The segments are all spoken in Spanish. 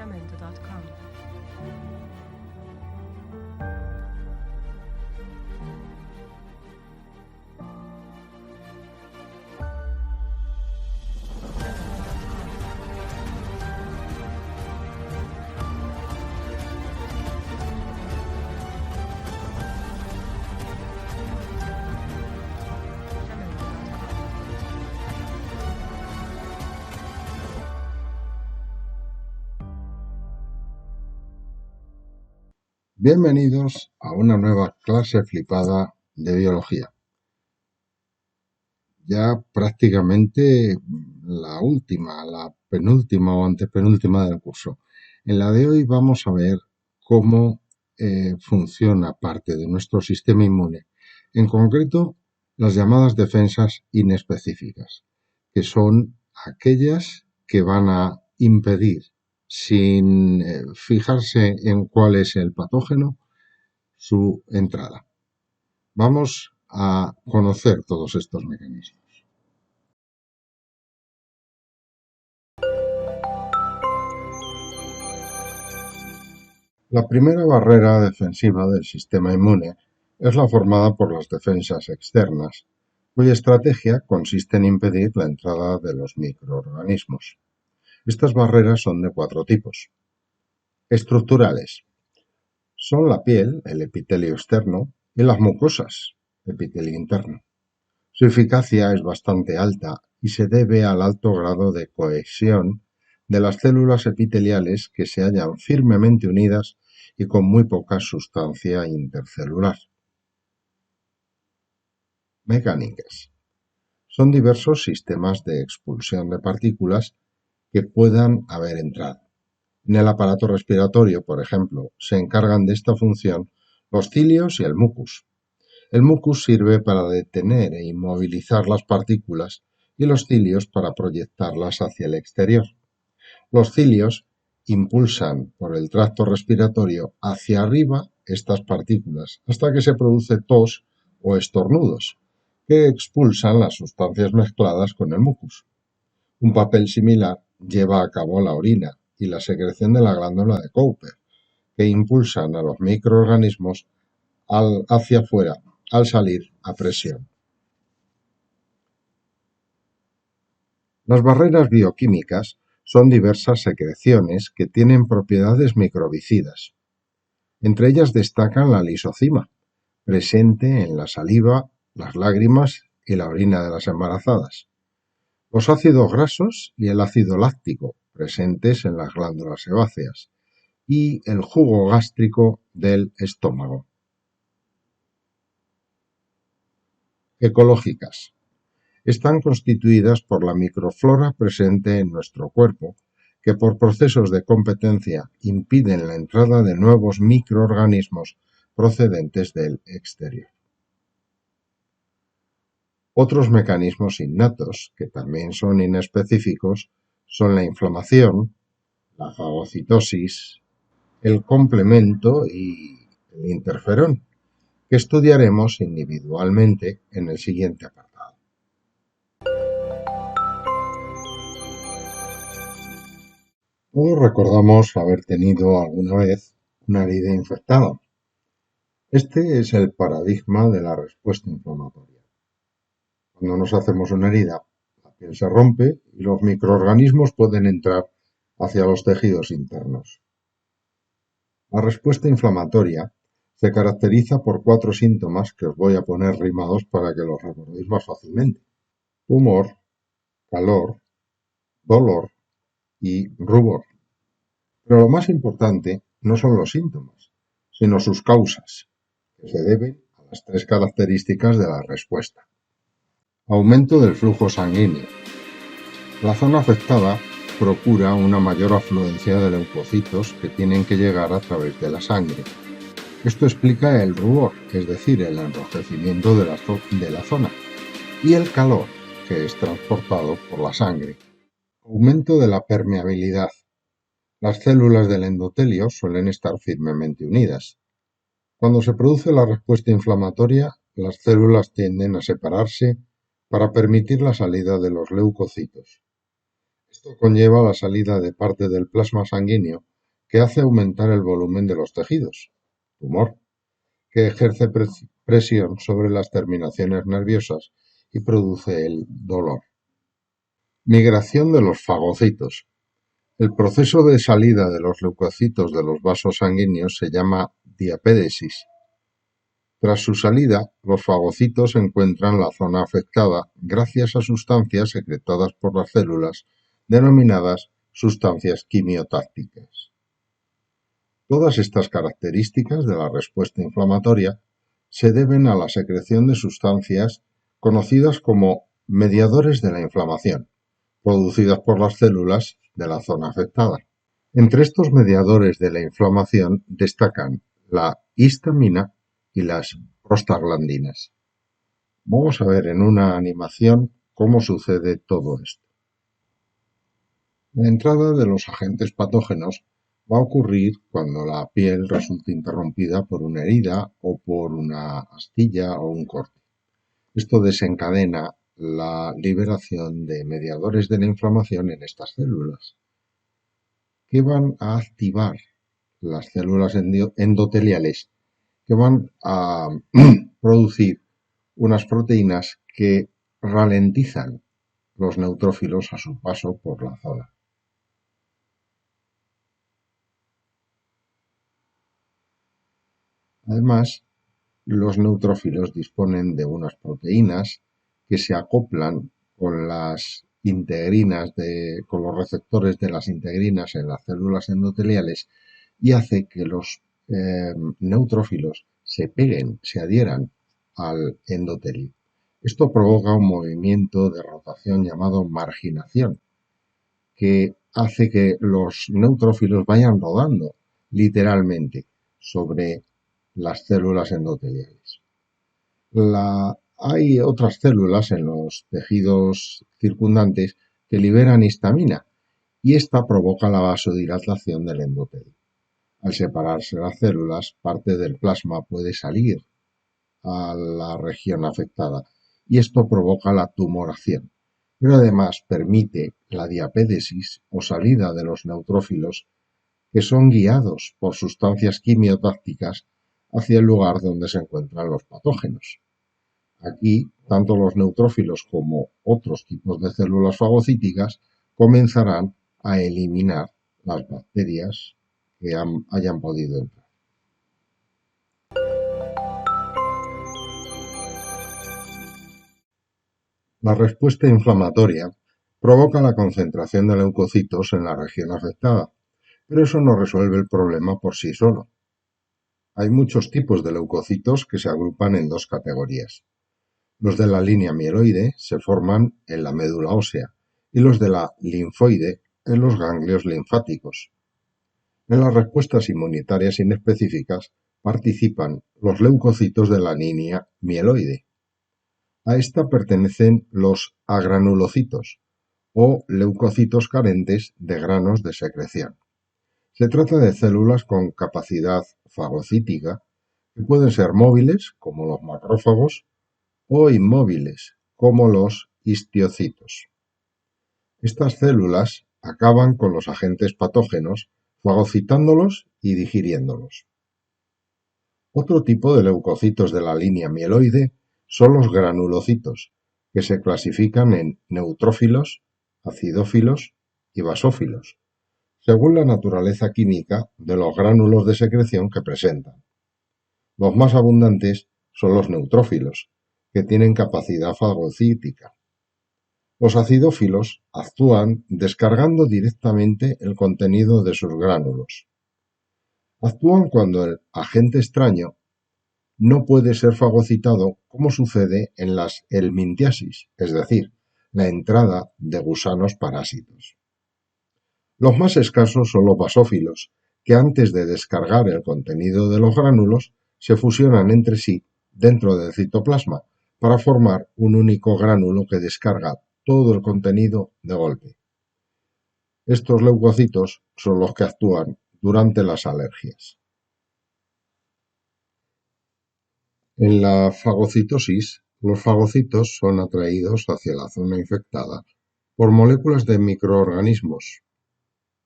jamendo.com. Bienvenidos a una nueva clase flipada de biología. Ya prácticamente la penúltima o antepenúltima del curso. En la de hoy vamos a ver cómo funciona parte de nuestro sistema inmune. En concreto, las llamadas defensas inespecíficas, que son aquellas que van a impedir, sin fijarse en cuál es el patógeno, su entrada. Vamos a conocer todos estos mecanismos. La primera barrera defensiva del sistema inmune es la formada por las defensas externas, cuya estrategia consiste en impedir la entrada de los microorganismos. Estas barreras son de 4 tipos. Estructurales. Son la piel, el epitelio externo, y las mucosas, epitelio interno. Su eficacia es bastante alta y se debe al alto grado de cohesión de las células epiteliales que se hallan firmemente unidas y con muy poca sustancia intercelular. Mecánicas. Son diversos sistemas de expulsión de partículas que puedan haber entrado. En el aparato respiratorio, por ejemplo, se encargan de esta función los cilios y el mucus. El mucus sirve para detener e inmovilizar las partículas y los cilios para proyectarlas hacia el exterior. Los cilios impulsan por el tracto respiratorio hacia arriba estas partículas hasta que se produce tos o estornudos, que expulsan las sustancias mezcladas con el mucus. Un papel similar lleva a cabo la orina y la secreción de la glándula de Cowper, que impulsan a los microorganismos hacia afuera al salir a presión. Las barreras bioquímicas son diversas secreciones que tienen propiedades microbicidas. Entre ellas destacan la lisocima, presente en la saliva, las lágrimas y la orina de las embarazadas. Los ácidos grasos y el ácido láctico, presentes en las glándulas sebáceas, y el jugo gástrico del estómago. Ecológicas. Están constituidas por la microflora presente en nuestro cuerpo, que por procesos de competencia impiden la entrada de nuevos microorganismos procedentes del exterior. Otros mecanismos innatos, que también son inespecíficos, son la inflamación, la fagocitosis, el complemento y el interferón, que estudiaremos individualmente en el siguiente apartado. Todos recordamos haber tenido alguna vez una herida infectada. Este es el paradigma de la respuesta inflamatoria. Cuando nos hacemos una herida, la piel se rompe y los microorganismos pueden entrar hacia los tejidos internos. La respuesta inflamatoria se caracteriza por 4 síntomas que os voy a poner rimados para que los recordéis más fácilmente. Humor, calor, dolor y rubor. Pero lo más importante no son los síntomas, sino sus causas, que se deben a las 3 características de la respuesta. Aumento del flujo sanguíneo. La zona afectada procura una mayor afluencia de leucocitos que tienen que llegar a través de la sangre. Esto explica el rubor, es decir, el enrojecimiento de la zona, y el calor, que es transportado por la sangre. Aumento de la permeabilidad. Las células del endotelio suelen estar firmemente unidas. Cuando se produce la respuesta inflamatoria, las células tienden a separarse para permitir la salida de los leucocitos. Esto conlleva la salida de parte del plasma sanguíneo que hace aumentar el volumen de los tejidos, tumor, que ejerce presión sobre las terminaciones nerviosas y produce el dolor. Migración de los fagocitos. El proceso de salida de los leucocitos de los vasos sanguíneos se llama diapédesis. Tras su salida, los fagocitos encuentran la zona afectada gracias a sustancias secretadas por las células denominadas sustancias quimiotácticas. Todas estas características de la respuesta inflamatoria se deben a la secreción de sustancias conocidas como mediadores de la inflamación, producidas por las células de la zona afectada. Entre estos mediadores de la inflamación destacan la histamina y las prostaglandinas. Vamos a ver en una animación cómo sucede todo esto. La entrada de los agentes patógenos va a ocurrir cuando la piel resulte interrumpida por una herida o por una astilla o un corte. Esto desencadena la liberación de mediadores de la inflamación en estas células, que van a activar las células endoteliales, que van a producir unas proteínas que ralentizan los neutrófilos a su paso por la zona. Además, los neutrófilos disponen de unas proteínas que se acoplan con las integrinas con los receptores de las integrinas en las células endoteliales y hace que los neutrófilos se peguen, se adhieran al endotelio. Esto provoca un movimiento de rotación llamado marginación, que hace que los neutrófilos vayan rodando literalmente sobre las células endoteliales. Hay otras células en los tejidos circundantes que liberan histamina y esta provoca la vasodilatación del endotelio. Al separarse las células, parte del plasma puede salir a la región afectada y esto provoca la tumoración, pero además permite la diapédesis o salida de los neutrófilos que son guiados por sustancias quimiotácticas hacia el lugar donde se encuentran los patógenos. Aquí, tanto los neutrófilos como otros tipos de células fagocíticas comenzarán a eliminar las bacterias que hayan podido entrar. La respuesta inflamatoria provoca la concentración de leucocitos en la región afectada, pero eso no resuelve el problema por sí solo. Hay muchos tipos de leucocitos que se agrupan en dos categorías. Los de la línea mieloide se forman en la médula ósea y los de la linfoide en los ganglios linfáticos. En las respuestas inmunitarias inespecíficas participan los leucocitos de la línea mieloide. A esta pertenecen los agranulocitos o leucocitos carentes de granos de secreción. Se trata de células con capacidad fagocítica que pueden ser móviles, como los macrófagos, o inmóviles, como los histiocitos. Estas células acaban con los agentes patógenos, fagocitándolos y digiriéndolos. Otro tipo de leucocitos de la línea mieloide son los granulocitos, que se clasifican en neutrófilos, acidófilos y basófilos, según la naturaleza química de los gránulos de secreción que presentan. Los más abundantes son los neutrófilos, que tienen capacidad fagocítica. Los acidófilos actúan descargando directamente el contenido de sus gránulos. Actúan cuando el agente extraño no puede ser fagocitado, como sucede en las helmintiasis, es decir, la entrada de gusanos parásitos. Los más escasos son los basófilos, que antes de descargar el contenido de los gránulos, se fusionan entre sí dentro del citoplasma para formar un único gránulo que descarga todo el contenido de golpe. Estos leucocitos son los que actúan durante las alergias. En la fagocitosis, los fagocitos son atraídos hacia la zona infectada por moléculas de microorganismos,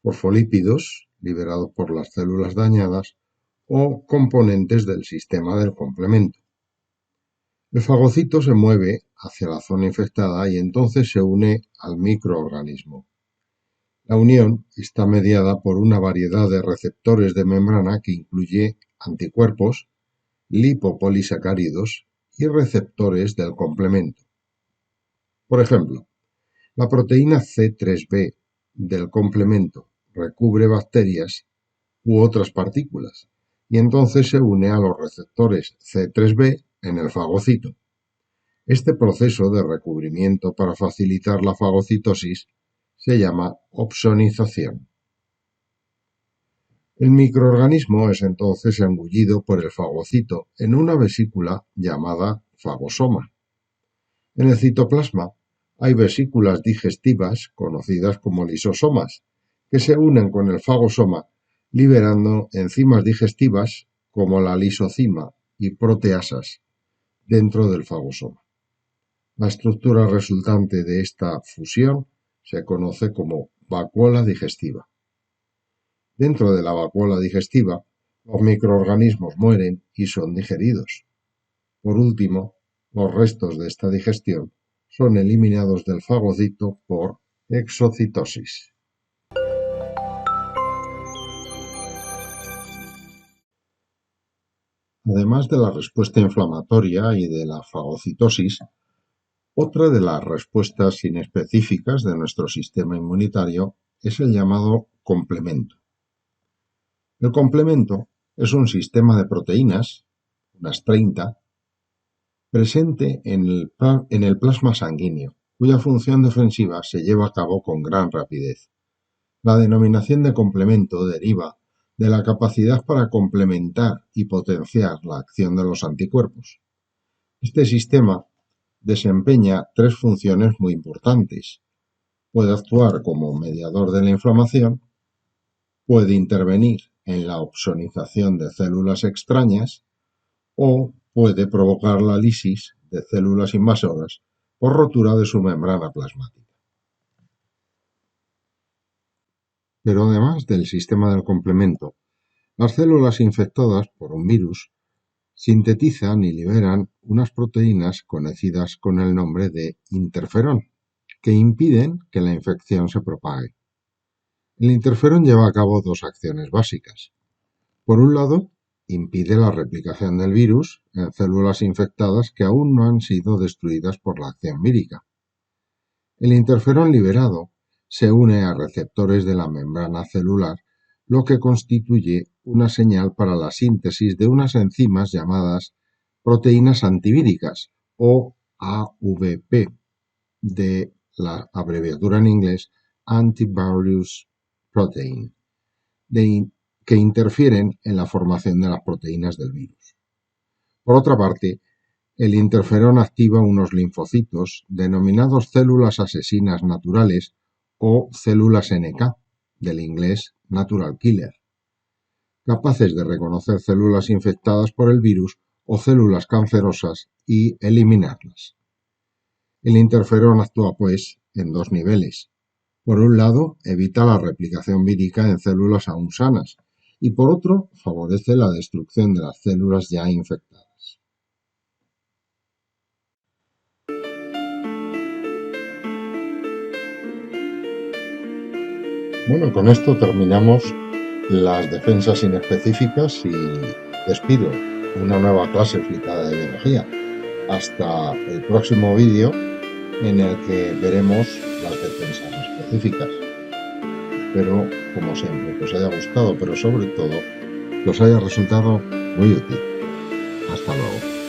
fosfolípidos, liberados por las células dañadas o componentes del sistema del complemento. El fagocito se mueve hacia la zona infectada y entonces se une al microorganismo. La unión está mediada por una variedad de receptores de membrana que incluye anticuerpos, lipopolisacáridos y receptores del complemento. Por ejemplo, la proteína C3b del complemento recubre bacterias u otras partículas y entonces se une a los receptores C3b en el fagocito. Este proceso de recubrimiento para facilitar la fagocitosis se llama opsonización. El microorganismo es entonces engullido por el fagocito en una vesícula llamada fagosoma. En el citoplasma hay vesículas digestivas, conocidas como lisosomas, que se unen con el fagosoma liberando enzimas digestivas como la lisozima y proteasas dentro del fagosoma. La estructura resultante de esta fusión se conoce como vacuola digestiva. Dentro de la vacuola digestiva, los microorganismos mueren y son digeridos. Por último, los restos de esta digestión son eliminados del fagocito por exocitosis. Además de la respuesta inflamatoria y de la fagocitosis, otra de las respuestas inespecíficas de nuestro sistema inmunitario es el llamado complemento. El complemento es un sistema de proteínas, unas 30, presente en el plasma sanguíneo, cuya función defensiva se lleva a cabo con gran rapidez. La denominación de complemento deriva de la capacidad para complementar y potenciar la acción de los anticuerpos. Este sistema desempeña 3 funciones muy importantes. Puede actuar como mediador de la inflamación, puede intervenir en la opsonización de células extrañas o puede provocar la lisis de células invasoras por rotura de su membrana plasmática. Pero además del sistema del complemento, las células infectadas por un virus sintetizan y liberan unas proteínas conocidas con el nombre de interferón, que impiden que la infección se propague. El interferón lleva a cabo 2 acciones básicas. Por un lado, impide la replicación del virus en células infectadas que aún no han sido destruidas por la acción vírica. El interferón liberado se une a receptores de la membrana celular, lo que constituye una señal para la síntesis de unas enzimas llamadas proteínas antivíricas o AVP, de la abreviatura en inglés Antivirus Protein, que interfieren en la formación de las proteínas del virus. Por otra parte, el interferón activa unos linfocitos denominados células asesinas naturales o células NK, del inglés Natural Killer, capaces de reconocer células infectadas por el virus o células cancerosas y eliminarlas. El interferón actúa, pues, en 2 niveles. Por un lado, evita la replicación vírica en células aún sanas y por otro, favorece la destrucción de las células ya infectadas. Bueno, con esto terminamos las defensas inespecíficas y despido una nueva clase aplicada de biología. Hasta el próximo vídeo en el que veremos las defensas específicas. Espero, como siempre, que os haya gustado, pero sobre todo que os haya resultado muy útil. Hasta luego.